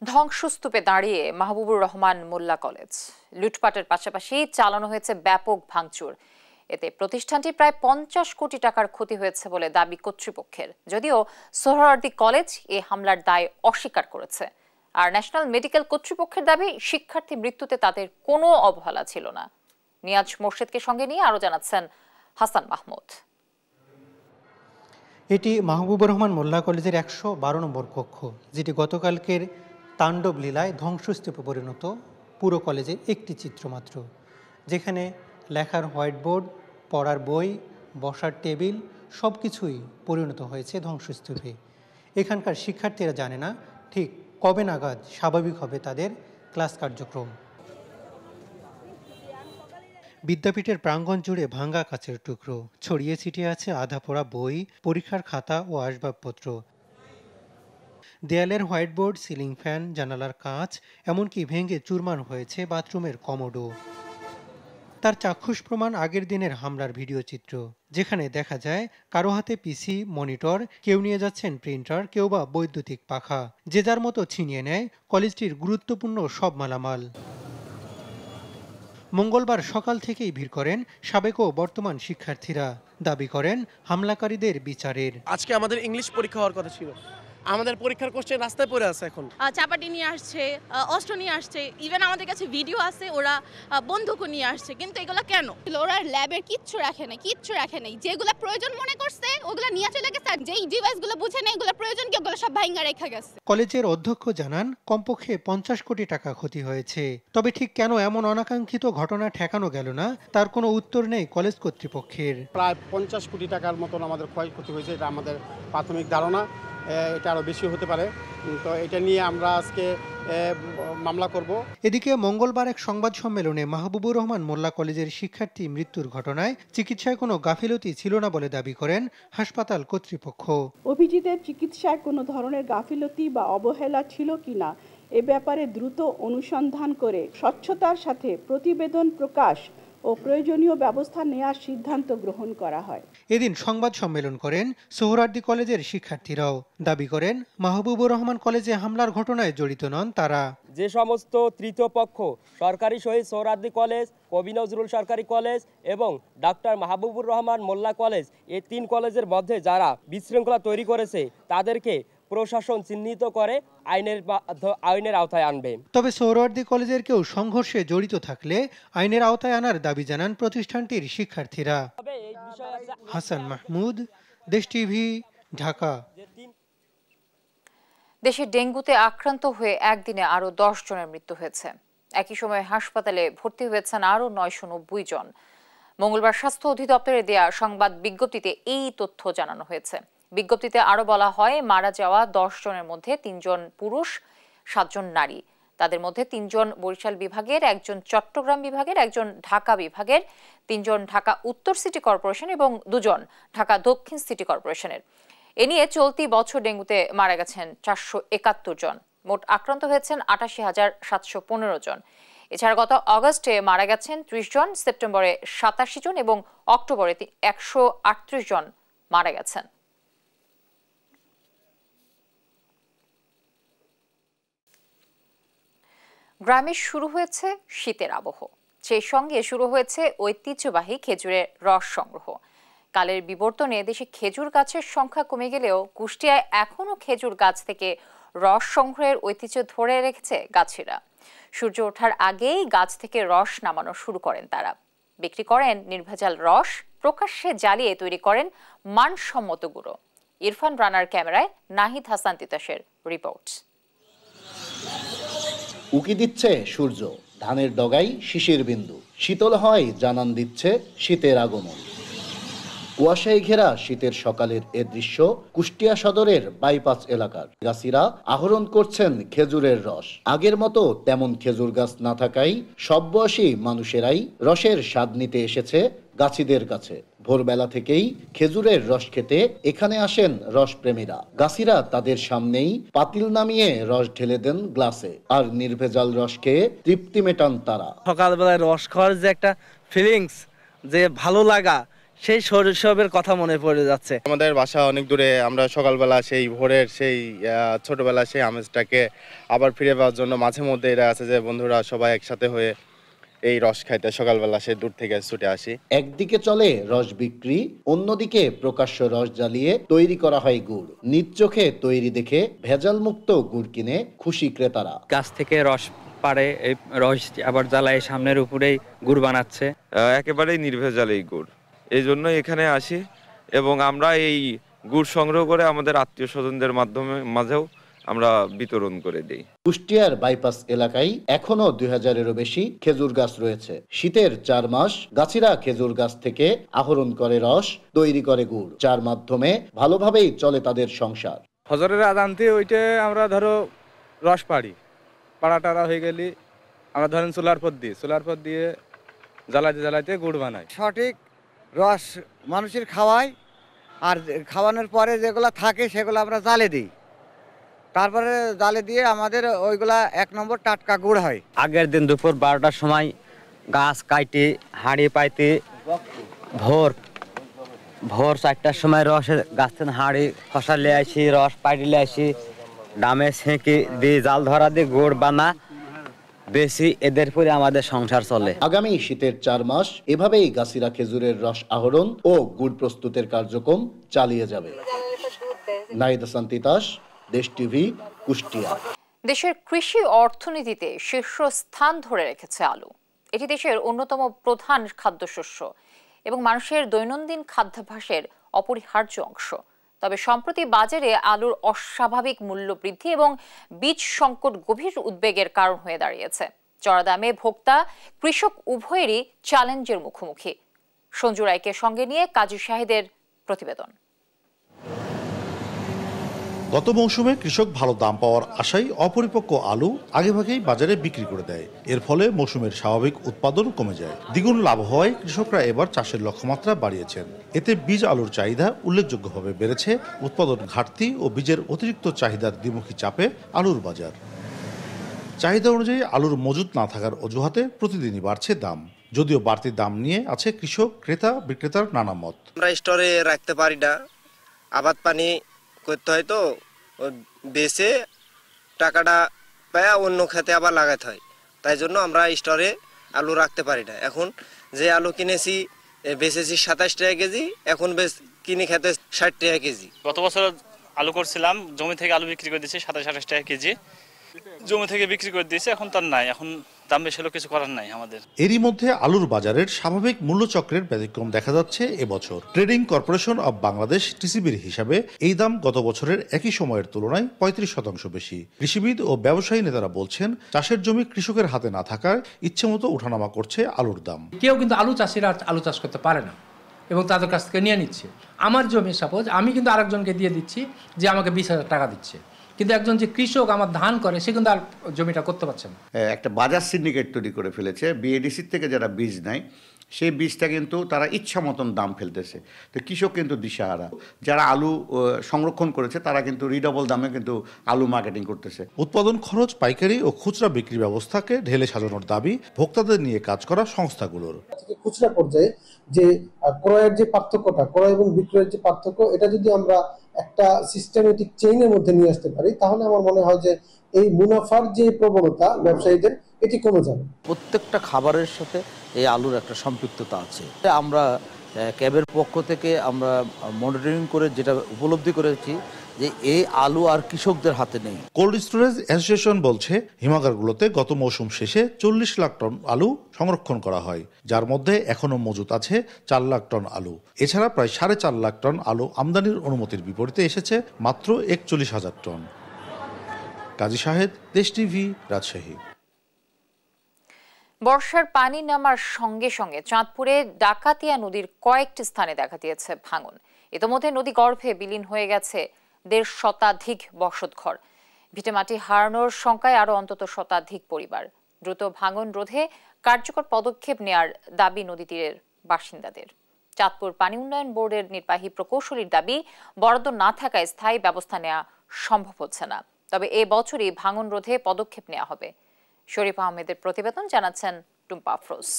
Speaker 1: ধ্বংসস্তূপে দাঁড়িয়ে মাহবুবুর রহমান মোল্লা কলেজ। লুটপাটের পাশাপাশি চালানো হয়েছে ব্যাপক ভাঙচুর। এতে প্রতিষ্ঠানটি প্রায় 50 কোটি টাকার ক্ষতি হয়েছে বলে দাবি কর্তৃপক্ষের, যদিও সোহরাওয়ার্দী কলেজ এ হামলার দায় অস্বীকার করেছে। আর ন্যাশনাল মেডিকেল কর্তৃপক্ষের দাবি শিক্ষার্থী মৃত্যুতে তাদের কোনো অবহেলা ছিল না। নিয়াজ মোর্শেদকে সঙ্গে নিয়ে আরো জানাচ্ছেন হাসান মাহমুদ।
Speaker 18: এটি মাহবুবুর রহমান মোল্লা কলেজের 112 নম্বর কক্ষ, যেটি গতকালকের তাণ্ডব লীলায় ধ্বংসস্তূপে পরিণত পুরো কলেজের একটি চিত্র মাত্র, যেখানে লেখার হোয়াইট বোর্ড, পড়ার বই, বসার টেবিল সব কিছুই পরিণত হয়েছে ধ্বংসস্তূপে। এখানকার শিক্ষার্থীরা জানে না ঠিক কবে নাগাদ স্বাভাবিক হবে তাদের ক্লাস কার্যক্রম। বিদ্যাপীঠের প্রাঙ্গণ জুড়ে ভাঙ্গা কাচের টুকরো, ছড়িয়ে ছিটিয়ে আছে আধা পড়া বই, পরীক্ষার খাতা ও আসবাবপত্র। দেয়ালের হোয়াইটবোর্ড, সিলিং ফ্যান, জানালার কাঁচ, এমনকি ভেঙে চুরমার হয়েছে বাথরুমের কমোডও। তার চাক্ষুষ প্রমাণ আগের দিনের হামলার ভিডিও চিত্র, যেখানে দেখা যায় কারো হাতে পিসি, মনিটর, কেউ নিয়ে যাচ্ছেন প্রিন্টার, কেউ বা বৈদ্যুতিক পাখা। যে যার মতো ছিনিয়ে নেয় কলেজটির গুরুত্বপূর্ণ সব মালামাল। মঙ্গলবার সকাল থেকেই ভিড় করেন সাবেক ও বর্তমান শিক্ষার্থীরা, দাবি করেন হামলাকারীদের বিচারের।
Speaker 19: আজকে আমাদের ইংলিশ পরীক্ষা হওয়ার কথা ছিল, আমাদের পরীক্ষার কোশ্চেন রাস্তায় পড়ে আছে। এখন
Speaker 20: চাপাটি নিয়ে আসছে, অস্ত্র নিয়ে আসছে, ইভেন আমাদের কাছে ভিডিও আছে ওরা বন্দুকও নিয়ে আসছে। কিন্তু এগুলো কেন? ওরা ল্যাবের কিচ্ছু রাখে নাই, যেগুলো প্রয়োজন মনে করছে ওগুলো নিয়ে চলে গেছে, আর যেই ডিভাইসগুলো বুঝে নেই এগুলো প্রয়োজন কি ওগুলো সব ভাঙা রেখে গেছে।
Speaker 18: কলেজের অধ্যক্ষ জানান কমপক্ষে 50 কোটি টাকা ক্ষতি হয়েছে। তবে ঠিক কেন এমন অনাকাঙ্ক্ষিত ঘটনা ঠেকানো গেল না তার কোনো উত্তর নেই কলেজ কর্তৃপক্ষের।
Speaker 8: প্রায় 50 কোটি টাকার মতন আমাদের ক্ষয়ক্ষতি হয়েছে, এটা আমাদের প্রাথমিক ধারণা। এটা আরও বেশি হতে পারে, তো এটা নিয়ে আমরা আজকে মামলা করব।
Speaker 18: এদিকে মঙ্গলবার এক সংবাদ সম্মেলনে মাহবুবুর রহমান মোল্লা কলেজের শিক্ষার্থী মৃত্যুর ঘটনায় চিকিৎসায় কোনো গাফিলতি ছিল না বলে দাবি করেন হাসপাতাল কর্তৃপক্ষ।
Speaker 21: অভিজিতের চিকিৎসায় কোনো ধরনের গাফিলতি বা অবহেলা ছিল কিনা এ ব্যাপারে দ্রুত অনুসন্ধান করে স্বচ্ছতার সাথে প্রতিবেদন প্রকাশ ও ও প্রয়োজনীয় ব্যবস্থা নেওয়ার সিদ্ধান্ত গ্রহণ করা হয়।
Speaker 18: এদিন সংবাদ সম্মেলন করেন সোহরাওয়ার্দী কলেজের শিক্ষার্থীরাও। দাবি করেন মাহবুবুর রহমান কলেজে হামলার ঘটনায় জড়িত নন তারা।
Speaker 6: যে সমস্ত তৃতীয় পক্ষ সরকারি শহীদ সোহরাওয়ার্দী কলেজ, কবি নজরুল সরকারি কলেজ এবং ডাক্তার মাহবুবুর রহমান মোল্লা কলেজ, এই 3 কলেজের মধ্যে যারা বিশৃঙ্খলা তৈরি করেছে তাদেরকে প্রশাসন চিহ্নিত করে আইনের আওতায় আনবে।
Speaker 18: তবে সোহরাওয়ার্দী কলেজের কেউ সংঘর্ষে জড়িত থাকলে আইনের আওতায় আনার দাবি জানান প্রতিষ্ঠানটির শিক্ষার্থীরা। হাসান মাহমুদ, দেশ টিভি, ঢাকা।
Speaker 1: দেশে ডেঙ্গুতে আক্রান্ত হয়ে একদিনে আরো 10 জনের মৃত্যু হয়েছে। একই সময়ে হাসপাতালে ভর্তি হয়েছেন আরো 990 জন। মঙ্গলবার স্বাস্থ্য অধিদপ্তরে দেয়া সংবাদ বিজ্ঞপ্তিতে এই তথ্য জানানো হয়েছে। বিজ্ঞপ্তিতে আরো বলা হয়, মারা যাওয়া 10 জনের মধ্যে 3 জন পুরুষ, 7 জন নারী। তাদের মধ্যে 3 জন বরিশাল বিভাগের, 1 জন চট্টগ্রাম বিভাগের, 1 জন ঢাকা বিভাগের, 3 জন ঢাকা উত্তর সিটি কর্পোরেশন এবং 2 জন ঢাকা দক্ষিণ সিটি কর্পোরেশনের। এ নিয়ে চলতি বছর ডেঙ্গুতে মারা গেছেন 471 জন। মোট আক্রান্ত হয়েছেন 88,715 জন। এছাড়া গত অগস্টে মারা গেছেন 30 জন, সেপ্টেম্বরে 87 জন এবং অক্টোবরে 138 জন মারা গেছেন। গ্রামে শুরু হয়েছে শীতের আবহ, সেই সঙ্গে শুরু হয়েছে ঐতিহ্যবাহী খেজুরের রস সংগ্রহ। কালের বিবর্তনে দেশে খেজুর গাছের সংখ্যা কমে গেলেও কুষ্টিয়ায় এখনো খেজুর গাছ থেকে রস সংগ্রহের ঐতিহ্য ধরে রেখেছে গাছিরা। সূর্য ওঠার আগেই গাছ থেকে রস নামানো শুরু করেন তারা। বিক্রি করেন নির্ভেজাল রস, প্রকাশ্যে জ্বালিয়ে তৈরি করেন মানসম্মত গুঁড়ো। ইরফান রানার ক্যামেরায় নাহিদ হাসান তিতাসের রিপোর্ট।
Speaker 4: উকি দিচ্ছে সূর্য, ধানের ডগায় শিশির বিন্দু, শীতল হয় জানান দিচ্ছে শীতের আগমন। কুয়াশায় ঘেরা শীতের সকালের এ দৃশ্য কুষ্টিয়া সদরের বাইপাস এলাকার। গাছিরা আহরণ করছেন খেজুরের রস। আগের মতো তেমন খেজুর গাছ না থাকায় সব বয়সী মানুষেরাই রসের স্বাদ নিতে এসেছে গাছিদের কাছে। ভোরবেলা থেকেই খেজুরের রস খেতে এখানে আসেন রসপ্রেমীরা। গাছিরা তাদের সামনেই পাতিল নামিয়ে রস ঢেলে দেন গ্লাসে, আর নির্ভেজাল রস খেয়ে তৃপ্তি মেটান তারা।
Speaker 22: সকালবেলায় রস খাওয়ার যে একটা ফিলিংস, যে ভালো লাগা, সেই শৈশবের কথা মনে পড়ে যাচ্ছে।
Speaker 23: আমাদের বাসা অনেক দূরে, আমরা সকালবেলা সেই ভোরের সেই ছোটবেলা সেই আমেজটাকে আবার ফিরে পাওয়ার জন্য মাঝে মধ্যে এরা আছে যে বন্ধুরা সবাই একসাথে হয়ে এই রস খাইতে সকালবেলা সে দূর থেকে ছুটে আসি।
Speaker 4: একদিকে চলে রস বিক্রি, অন্যদিকে প্রকাশ্য রস জ্বালিয়ে তৈরি করা হয় গুড়। নিজ চোখে তৈরি দেখে ভেজাল মুক্ত গুড় কিনে খুশি ক্রেতারা।
Speaker 24: গাছ থেকে রস পাড়ে এই রস আবার জ্বালায় সামনের উপরেই গুড় বানাচ্ছে।
Speaker 25: একেবারেই নির্ভেজাল এই গুড়, এই জন্য এখানে আসি এবং আমরা এই গুড় সংগ্রহ করে আমাদের আত্মীয় স্বজনদের মাঝেও আমরা বিতরণ করে দিই।
Speaker 4: কুষ্টিয়ার বাইপাস এলাকায় এখনো 2000-এরও বেশি খেজুর গাছ রয়েছে। শীতের 4 মাস গাছিরা খেজুর গাছ থেকে আহরণ করে রস, তৈরি করে গুড়, যার মাধ্যমে ভালোভাবেই চলে তাদের সংসার।
Speaker 24: ফজরের আজানতে ওইটা আমরা ধরো রস পাড়া টাড়া হয়ে গেলে আমরা ধরেন সোলার পথ দিয়ে জ্বালাইতে গুড় বানাই।
Speaker 26: সঠিক রস মানুষের খাওয়াই, আর খাওয়ানোর পরে যেগুলো থাকে সেগুলো আমরা জ্বালে দিই। তারপরে জালে দিয়ে আমাদের ওইগুলা 1 নম্বর টাটকা গুড় হয়।
Speaker 24: আগের দিন দুপুর 12টার সময় গাছ কাইটে হাঁড়ি পাইতে ভোর 4টার সময় রসের গাছ থেকে হাঁড়ি খসা লিয়ে আসি, রস পাইটে লিয়ে আসি, ডামে ছেঁকে দিয়ে জাল ধরা দিয়ে গুড় বানা বেশি, এদের পরে আমাদের সংসার চলে।
Speaker 4: আগামী শীতের 4 মাস এভাবেই গাছিরা খেজুরের রস আহরণ ও গুড় প্রস্তুতের কার্যক্রম চালিয়ে যাবে। নাহিদ হাসান তিতাস, দেশ টিভি, কুষ্টিয়া।
Speaker 1: দেশের কৃষি অর্থনীতিতে শীর্ষস্থান ধরে রেখেছে আলু। এটি দেশের অন্যতম প্রধান খাদ্যশস্য এবং মানুষের দৈনন্দিন খাদ্যাভ্যাসের অপরিহার্য অংশ। তবে সম্প্রতি বাজারে আলুর অস্বাভাবিক মূল্য বৃদ্ধি এবং বীজ সংকট গভীর উদ্বেগের কারণ হয়ে দাঁড়িয়েছে। চড়া দামে ভোক্তা, কৃষক উভয়েরই চ্যালেঞ্জের মুখোমুখি। সঞ্জু রায়কে সঙ্গে নিয়ে কাজী শাহিদের প্রতিবেদন।
Speaker 27: গত মৌসুমে কৃষক ভালো দাম পাওয়ার আশায় অপরিপক্ক আলু আগেভাগেই বাজারে বিক্রি করে দেয়। এর ফলে মৌসুমের স্বাভাবিক উৎপাদন কমে যায়। দ্বিগুণ লাভ হওয়ায় কৃষকরা এবার চাষের লক্ষ্যমাত্রা বাড়িয়েছেন। এতে বীজ আলুর চাহিদা উল্লেখযোগ্যভাবে বেড়েছে। উৎপাদন ঘাটতি ও বীজের অতিরিক্ত চাহিদার দ্বিমুখী চাপে আলুর বাজার। চাহিদা অনুযায়ী আলুর মজুত না থাকার অজুহাতে প্রতিদিনই বাড়ছে দাম। যদিও বাড়তি দাম নিয়ে আছে কৃষক ক্রেতা বিক্রেতার নানা মত।
Speaker 2: আমরা স্টোরে রাখতে পারি না, আবাদ পানি করতে হয়, তো বেচে টাকাটা পায় অন্য খেতে আবার লাগাতে হয়, তাই জন্য আমরা স্টোরে আলু রাখতে পারি না। এখন যে আলু কিনেছি বেচেছি 27 টাকা কেজি, এখন কিনে খেতে 60 টাকা কেজি।
Speaker 3: গত বছর আলু করছিলাম, জমি থেকে আলু বিক্রি করে দিয়েছি 27-28 টাকা কেজি, জমি থেকে বিক্রি করে দিয়েছি, এখন তার নাই, এখন দাম বেশি হলেও কিছু করার নাই আমাদের।
Speaker 27: এরই মধ্যে আলুর বাজারের স্বাভাবিক মূল্যচক্রের ব্যতিক্রম দেখা যাচ্ছে এবছর। ট্রেডিং কর্পোরেশন অব বাংলাদেশ টিসিবির হিসাবে এই দাম গত বছরের একই সময়ের তুলনায় 35% বেশি। কৃষিবিদ ও ব্যবসায়ী নেতারা বলছেন, চাষের জমি কৃষকের হাতে না থাকায় ইচ্ছেমতো ওঠানামা করছে আলুর দাম।
Speaker 5: কেউ কিন্তু আলু চাষিরা আলু চাষ করতে পারে না এবং তাদের কাছ থেকে নিয়ে নিচ্ছে। আমার জমি সাপোজ আমি কিন্তু আরেকজনকে দিয়ে দিচ্ছি যে আমাকে 20,000 টাকা দিচ্ছে, কিন্তু একজন যে কৃষক আমার ধান করে সে কিন্তু আর জমিটা করতে পারছে না।
Speaker 9: একটা বাজার সিন্ডিকেট তৈরি করে ফেলেছে। বিএডিসির থেকে যারা বীজ নেয় সেই বীজটা কিন্তু তারা ইচ্ছা মতন দাম ফেলতেছে, তো কৃষক কিন্তু দিশাহারা। যারা আলু সংরক্ষণ করেছে তারা কিন্তু রিডবল দামে কিন্তু আলু মার্কেটিং করতেছে।
Speaker 27: উৎপাদন খরচ, পাইকারি ও খুচরা বিক্রি ব্যবস্থাকে ঢেলে সাজানোর দাবি ভোক্তাদের নিয়ে কাজ করা সংস্থাগুলোর।
Speaker 11: খুচরা পর্যায়ে যে ক্রয়ের যে পার্থক্যটা, ক্রয় এবং বিক্রয়ের যে পার্থক্য, এটা যদি আমরা একটা সিস্টেমেটিক চেইনের মধ্যে নিয়ে আসতে পারি, তাহলে আমার মনে হয় যে এই মুনাফার যে প্রবণতা ব্যবসায়ীদের, এটি কমে যাবে।
Speaker 12: প্রত্যেকটা খাবারের সাথে এই আলুর একটা সম্পৃক্ততা আছে। আমরা ক্যাবের পক্ষ থেকে আমরা মনিটরিং করে যেটা উপলব্ধি করেছি যে এই আলু আর কৃষকদের হাতে নেই।
Speaker 27: কোল্ড স্টোরেজ অ্যাসোসিয়েশন বলছে, হিমাগারগুলোতে গত মৌসুম শেষে 40 লাখ টন আলু সংরক্ষণ করা হয়, যার মধ্যে এখনো মজুত আছে 4 লাখ টন আলু। এছাড়া প্রায় 4.5 লাখ টন আলু আমদানির অনুমতির বিপরীতে এসেছে মাত্র 41,000 টন। কাজী শাহেদ, দেশ টিভি, রাজশাহী।
Speaker 1: বর্ষার পানি নামার সঙ্গে সঙ্গে চাঁদপুরে ডাকাতিয়া নদীর কয়েকটি স্থানে দেখা দিয়েছে ভাঙন। ইতোমধ্যে নদী গর্ভে বিলীন হয়ে গেছে 1.5 শতাধিক বসতঘর। ভিটেমাটি হারানোর শঙ্কায় আরো অন্তত শতাধিক পরিবার। দ্রুত ভাঙন রোধে কার্যকর পদক্ষেপ নেয়ার দাবি নদী তীরের বাসিন্দাদের। চাঁদপুর পানি উন্নয়ন বোর্ডের নির্বাহী প্রকৌশলীর দাবি, বরাদ্দ না থাকায় স্থায়ী ব্যবস্থা নেওয়া সম্ভব হচ্ছে না, তবে এ বছরই ভাঙন রোধে পদক্ষেপ নেওয়া হবে। শরীফ আহমেদের প্রতিবেদন, জানাচ্ছেন টুম্পা আফরোজ।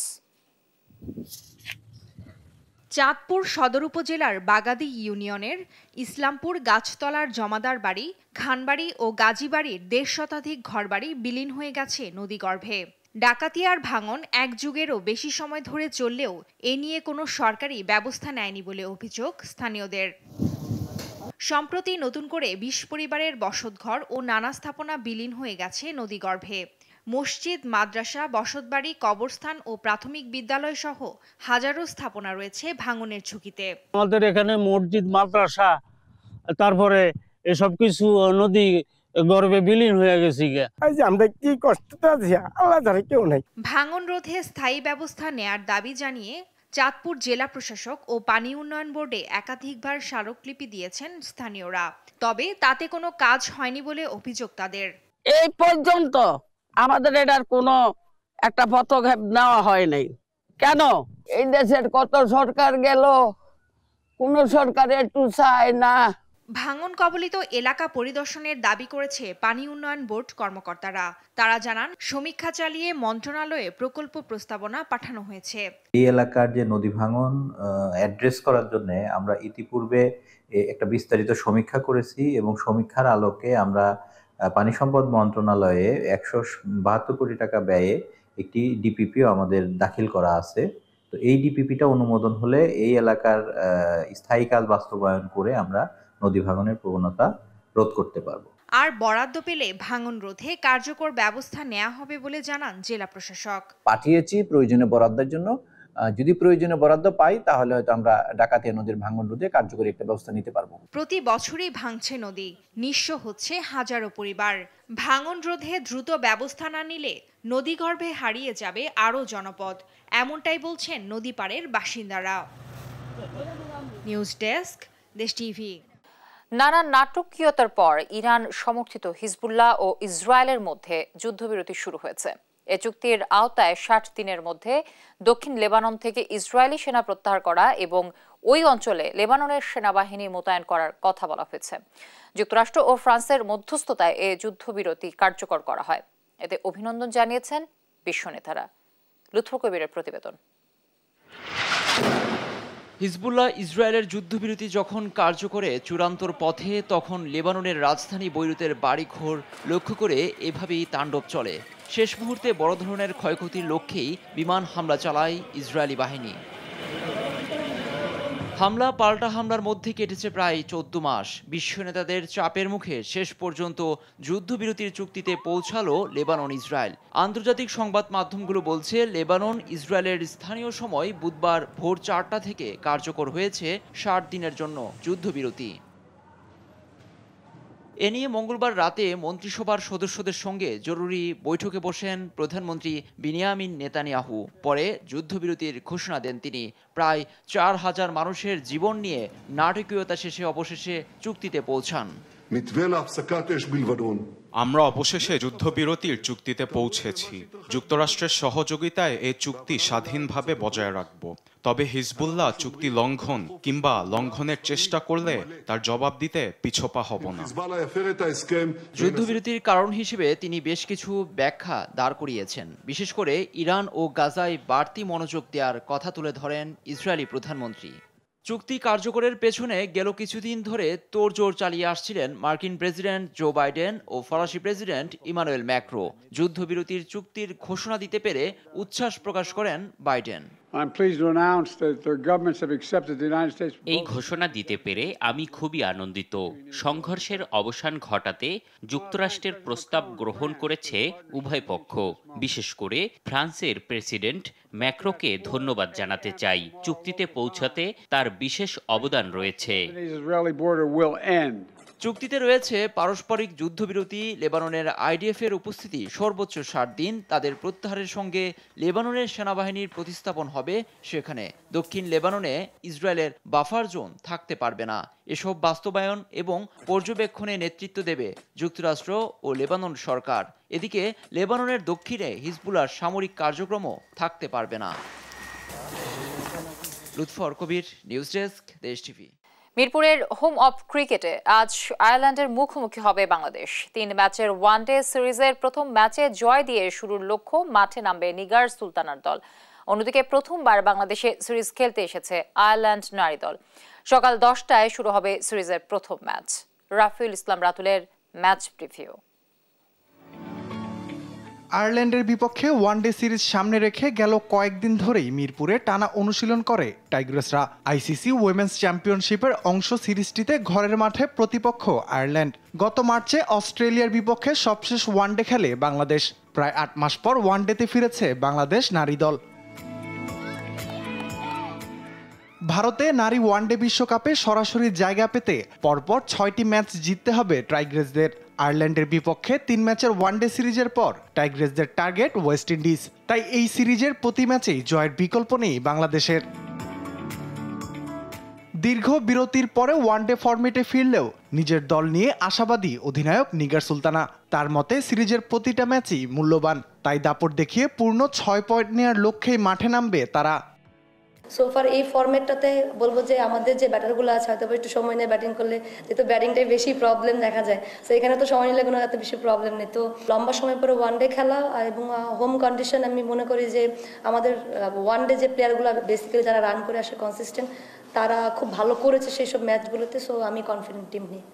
Speaker 13: চাঁদপুর সদর উপজেলার বাগাদি ইউনিয়নের ইসলামপুর গাছতলার জমাদার বাড়ি, খানবাড়ি ও গাজীবাড়ির 1.5 শতাধিক ঘরবাড়ি বিলীন হয়ে গেছে নদীগর্ভে। ডাকাতিয়ার ভাঙন এক যুগেরও বেশি সময় ধরে চললেও এ নিয়ে কোনো সরকারি ব্যবস্থা নেয়নি বলে অভিযোগ স্থানীয়দের। সম্প্রতি নতুন করে 20 পরিবারের বসতঘর ও নানা স্থাপনা বিলীন হয়ে গেছে নদীগর্ভে। মসজিদ, মাদ্রাসা, বসতবাড়ি, কবরস্থান ও প্রাথমিক বিদ্যালয় সহ হাজারো স্থাপনা রয়েছে ভাঙনের ঝুঁকিতে।
Speaker 28: আমাদের এখানে মসজিদ, মাদ্রাসা, তারপরে এসব কিছু নদী গর্ভে বিলীন হয়ে গেছে। আমরা কি কষ্টতে আছি, আল্লাহ ধরে কেউ নাই।
Speaker 13: ভাঙন রোধে স্থায়ী ব্যবস্থা নেয়ার দাবি জানিয়ে চাঁদপুর জেলা প্রশাসক ও পানি উন্নয়ন বোর্ডে একাধিকবার স্মারকলিপি দিয়েছেন স্থানীয়রা, তবে তাতে কোনো কাজ হয়নি বলে অভিযোগ তাদের।
Speaker 29: এই পর্যন্ত আমাদের এটার কোনো একটা পদক্ষেপ নেওয়া হয় নাই। কেন? এই দেশের কত সরকার গেল, কোন সরকার একটু চায় না।
Speaker 13: ভাঙন কবলিত এলাকা পরিদর্শনের দাবি করেছে পানি উন্নয়ন বোর্ড কর্মকর্তারা। তারা জানান, সমীক্ষা চালিয়ে মন্ত্রণালয়ে প্রকল্প প্রস্তাবনা পাঠানো হয়েছে।
Speaker 30: এই এলাকার যে নদী ভাঙন অ্যাড্রেস করার জন্য আমরা ইতিপূর্বে একটা বিস্তারিত সমীক্ষা করেছি এবং সমীক্ষার আলোকে আমরা পানি সম্পদ মন্ত্রণালয়ে 172 কোটি টাকা ব্যয়ে একটি ডিপিপিও আমাদের দাখিল করা আছে। তো এই ডিপিপিটা অনুমোদন হলে এই এলাকার স্থায়ী কাজ বাস্তবায়ন করে আমরা নদী ভাঙনের প্রবণতা রোধ করতে পারবো।
Speaker 13: আর বরাদ্দ পেলে ভাঙন রোধে কার্যকর ব্যবস্থা নেওয়া হবে বলে জানান জেলা প্রশাসক।
Speaker 31: পাঠিয়েছি প্রয়োজনীয় বরাদ্দের জন্য, যদি প্রয়োজনীয় বরাদ্দ পাই তাহলে হয়তো আমরা ডাকাতিয়া নদীর ভাঙন রোধে কার্যকরী একটা ব্যবস্থা নিতে পারবো।
Speaker 13: প্রতি বছরই ভাঙছে নদী, নিঃস্ব হচ্ছে হাজারো পরিবার। ভাঙন রোধে দ্রুত ব্যবস্থা না নিলে নদীগর্ভে হারিয়ে যাবে আরও জনপদ, এমনটাই বলছেন নদীপাড়ের বাসিন্দারা। নিউজ ডেস্ক, দেশ টিভি।
Speaker 1: নানা নাটকীয়তার পর ইরান সমর্থিত হিজবুল্লাহ ও ইসরায়েলের মধ্যে যুদ্ধবিরতি শুরু হয়েছে। এ চুক্তির আওতায় 60 দিনের মধ্যে দক্ষিণ লেবানন থেকে ইসরায়েলি সেনা প্রত্যাহার করা এবং ওই অঞ্চলে লেবাননের সেনাবাহিনী মোতায়েন করার কথা বলা হয়েছে। যুক্তরাষ্ট্র ও ফ্রান্সের মধ্যস্থতায় এ যুদ্ধবিরতি কার্যকর করা হয়। এতে অভিনন্দন জানিয়েছেন বিশ্ব নেতারা। লুৎফর কবিরের প্রতিবেদন।
Speaker 6: হিজবুল্লাহ ইসরায়েলের যুদ্ধবিরতি যখন কার্যকরে চূড়ান্তর পথে, তখন লেবাননের রাজধানী বৈরুতের বাড়িঘর লক্ষ্য করে এভাবেই তাণ্ডব চলে। শেষ মুহূর্তে বড় ধরনের ক্ষয়ক্ষতির লক্ষ্যেই বিমান হামলা চালায় ইসরায়েলি বাহিনী। হামলা পাল্টা হামলার মধ্যে কেটেছে প্রায় 14 মাস। বিশ্ব নেতাদের চাপের মুখে শেষ পর্যন্ত যুদ্ধবিরতির চুক্তিতে পৌঁছালো লেবানন ইসরায়েল। আন্তর্জাতিক সংবাদ মাধ্যমগুলো বলছে, লেবানন ইসরায়েলের স্থানীয় সময় বুধবার ভোর 4টা থেকে কার্যকর হয়েছে 60 দিনের জন্য যুদ্ধবিরতি। এ নিয়ে মঙ্গলবার রাতে মন্ত্রিসভার সদস্যদের সঙ্গে জরুরি বৈঠকে বসেন প্রধানমন্ত্রী বিনিয়ামিন নেতানিয়াহু। পরে যুদ্ধবিরতির ঘোষণা দেন তিনি। প্রায় 4000 মানুষের জীবন নিয়ে নাটকীয়তা শেষে অবশেষে চুক্তিতে পৌঁছান।
Speaker 7: আমরা অবশেষে যুদ্ধবিরতির চুক্তিতে পৌঁছেছি। যুক্তরাষ্ট্রের সহযোগিতায় এই চুক্তি স্বাধীনভাবে বজায় রাখব। তবে হিজবুল্লাহ চুক্তি লঙ্ঘন কিংবা লঙ্ঘনের চেষ্টা করলে তার জবাব দিতে পিছপা হব না।
Speaker 6: যুদ্ধবিরতির কারণ হিসেবে তিনি বেশ কিছু ব্যাখ্যা দাঁড় করিয়েছেন। বিশেষ করে ইরান ও গাজায় বাড়তি মনোযোগ দেওয়ার কথা তুলে ধরেন ইসরায়েলি প্রধানমন্ত্রী। চুক্তি কার্যকরের পেছনে গেল কিছুদিন ধরে তোড়জোড় চালিয়ে আসছিলেন মার্কিন প্রেসিডেন্ট জো বাইডেন ও ফরাসি প্রেসিডেন্ট ইমানুয়েল ম্যাক্রো। যুদ্ধবিরতির চুক্তির ঘোষণা দিতে পেরে উচ্ছ্বাস প্রকাশ করেন বাইডেন।
Speaker 8: এই ঘোষণা দিতে পেরে আমি খুবই আনন্দিত। সংঘর্ষের অবসান ঘটাতে যুক্তরাষ্ট্রের প্রস্তাব গ্রহণ করেছে উভয় পক্ষ। বিশেষ করে ফ্রান্সের প্রেসিডেন্ট ম্যাক্রোকে ধন্যবাদ জানাতে চাই। চুক্তিতে পৌঁছাতে তার বিশেষ অবদান রয়েছে।
Speaker 6: চুক্তিতে রয়েছে পারস্পরিক যুদ্ধবিরতি, লেবাননের আইডিএফ এর উপস্থিতি সর্বোচ্চ 60 দিন, তাদের প্রত্যাহারের সঙ্গে লেবাননের সেনাবাহিনীর প্রতিস্থাপন হবে সেখানে। দক্ষিণ লেবাননে ইসরায়েলের বাফার জোন থাকতে পারবে না। এসব বাস্তবায়ন এবং পর্যবেক্ষণে নেতৃত্ব দেবে যুক্তরাষ্ট্র ও লেবানন সরকার। এদিকে লেবাননের দক্ষিণে হিজবুল্লাহর সামরিক কার্যক্রমও থাকতে পারবে না। লুৎফর কবির, নিউজ ডেস্ক, দেশ টিভি।
Speaker 1: মিরপুরের হোম অফ ক্রিকেটে আজ আয়ারল্যান্ডের মুখোমুখি হবে বাংলাদেশ। 3 ম্যাচের ওয়ানডে সিরিজের প্রথম ম্যাচে জয় দিয়ে শুরুর লক্ষ্য মাঠে নামবে নিগার সুলতানার দল। অন্যদিকে প্রথমবার বাংলাদেশে সিরিজ খেলতে এসেছে আয়ারল্যান্ড নারী দল। সকাল 10টায় শুরু হবে সিরিজের প্রথম ম্যাচ। রাফিউল ইসলাম রাতুলের ম্যাচ প্রিভিউ।
Speaker 10: আয়ারল্যান্ডের বিপক্ষে ওয়ানডে সিরিজ সামনে রেখে গেল কয়েকদিন ধরেই মিরপুরে টানা অনুশীলন করে টাইগ্রেসরা। আইসিসি উইমেন্স চ্যাম্পিয়নশিপের অংশ সিরিজটিতে ঘরের মাঠে প্রতিপক্ষ আয়ারল্যান্ড। গত মার্চে অস্ট্রেলিয়ার বিপক্ষে সবশেষ ওয়ানডে খেলে বাংলাদেশ। প্রায় 8 মাস পর ওয়ানডেতে ফিরেছে বাংলাদেশ নারী দল। ভারতে নারী ওয়ানডে বিশ্বকাপে সরাসরি জায়গা পেতে পরপর 6টি ম্যাচ জিততে হবে টাইগ্রেসদের। আয়ারল্যান্ডের বিপক্ষে 3 ম্যাচের ওয়ানডে সিরিজের পর টাইগ্রেসদের টার্গেট ওয়েস্ট ইন্ডিজ। তাই এই সিরিজের প্রতি ম্যাচেই জয়ের বিকল্প নেই বাংলাদেশের। দীর্ঘ বিরতির পরে ওয়ানডে ফরম্যাটে ফিরলেও নিজের দল নিয়ে আশাবাদী অধিনায়ক নিগার সুলতানা। তার মতে সিরিজের প্রতিটা ম্যাচই মূল্যবান, তাই দাপট দেখিয়ে পূর্ণ 6 পয়েন্ট নেওয়ার লক্ষ্যেই মাঠে নামবে তারা।
Speaker 14: সোফার এই ফরম্যাটটাতে বলবো যে আমাদের যে ব্যাটারগুলো আছে হয়তো একটু সময় নিয়ে ব্যাটিং করলে, যেহেতু ব্যাটিংটাই বেশি প্রবলেম দেখা যায়, তো এখানে তো সময় নিলে কোনো এত বেশি প্রবলেম নেই। তো লম্বা সময় পরে ওয়ানডে খেলা এবং হোম কন্ডিশন, আমি মনে করি যে আমাদের ওয়ানডে যে প্লেয়ারগুলো বেসিক্যালি যারা রান করে আসে কনসিস্টেন্ট, তারা খুব ভালো করেছে সেই সব ম্যাচগুলোতে। সো আমি কনফিডেন্ট টিম নিয়ে।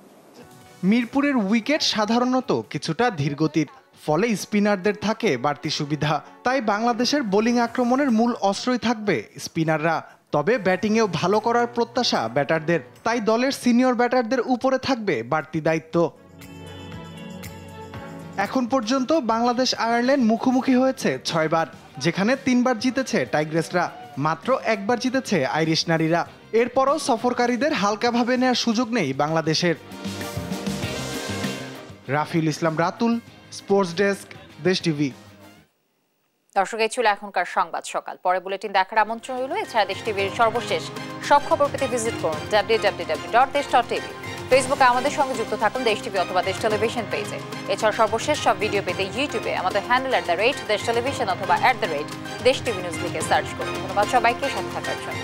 Speaker 10: মিরপুরের উইকেট সাধারণত কিছুটা ধীরগতির, ফলে স্পিনারদের থাকে বাড়তি সুবিধা। তাই বাংলাদেশের বোলিং আক্রমণের মূল অস্ত্রই থাকবে স্পিনাররা। তবে ব্যাটিংয়েও ভালো করার প্রত্যাশা ব্যাটারদের, তাই দলের সিনিয়র ব্যাটারদের উপরে থাকবে বাড়তি দায়িত্ব। এখন পর্যন্ত বাংলাদেশ আয়ারল্যান্ড মুখোমুখি হয়েছে 6 বার, যেখানে 3 বার জিতেছে টাইগ্রেসরা, মাত্র 1 বার জিতেছে আইরিশ নারীরা। এরপরও সফরকারীদের হালকাভাবে নেওয়ার সুযোগ নেই বাংলাদেশের। রাফিউল ইসলাম রাতুল, স্পোর্টস ডেস্ক, দেশ টিভি।
Speaker 1: দর্শক, এই ছিল এখনকার সংবাদ সকাল। পরে বুলেটিন দেখার আমন্ত্রণ রইল। এছাড়া দেশ টিভির সর্বশেষ সব খবর পেতে ভিজিট করুন www.desh.tv। ফেসবুকে আমাদের সঙ্গে যুক্ত থাকুন দেশ টিভি অথবা দেশ টেলিভিশন পেজে। এছাড়া সর্বশেষ সব ভিডিও পেতে ইউটিউবে আমাদের হ্যান্ডেল @দেশ টেলিভিশন অথবা @দেশ টিভি নিউজ লিখে সার্চ করুন। ধন্যবাদ সবাইকে সাথে থাকার জন্য।